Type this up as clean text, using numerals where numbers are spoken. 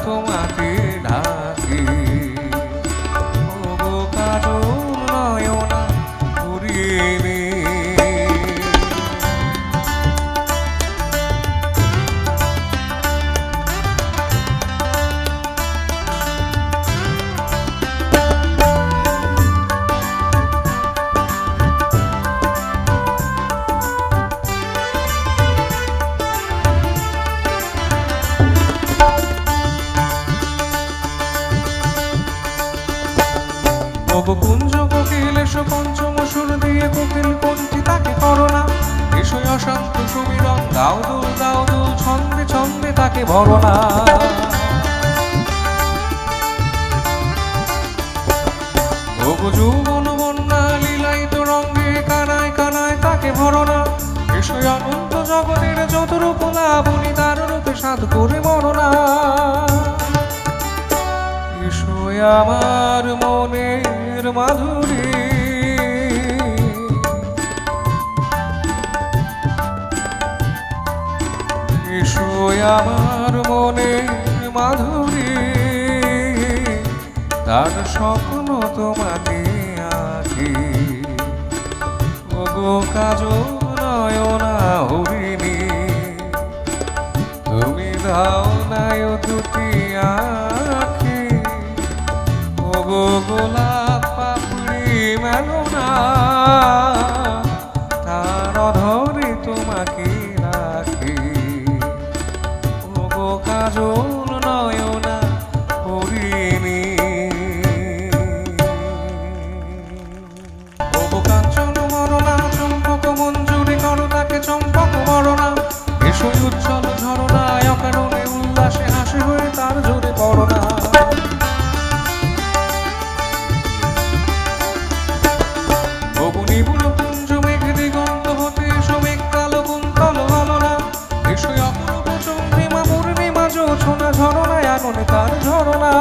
তোমাকে ডাকি ওগো কাজল নয়না হরিণী কুঞ্জ কোকিল এসো পঞ্চম সুর দিয়ে কোকিল কোনটি তাকে করোনা এসো অশান্ত সুমিরন দাও দুল ছন্দে ছন্দে তাকে ভরনা ওগো যৌবন বন্যা লীলায়িত রঙ্গে কানায় কানায় তাকে ভরনা এসো অনন্ত জগতের যত রূপ লাবণী তার রূপে সাধ করে মরনা এসো আমার মনের মাধুরী এসো আমার মনের মাধুরী তার স্বপ্ন তোমাকে আঁকি ওগো কাজল নয়না হরিণী তুমি দাও নাই দুটি আঁখি ওগো গোলাপ পাপড়ি মেলো না তার অধরে তোমাকে রাখি ওগো কাজল নয়না হরিণী ওগো কাঞ্চন মরনা চম্পক মঞ্জুরি করো তাকে চম্পক মরনা এসো উজ্জ্বল ঝরনায় অকারণে উল্লাসে হাসি হয়ে তার জোরে পড়না ঝরনায় আগুনে তার ঝরনা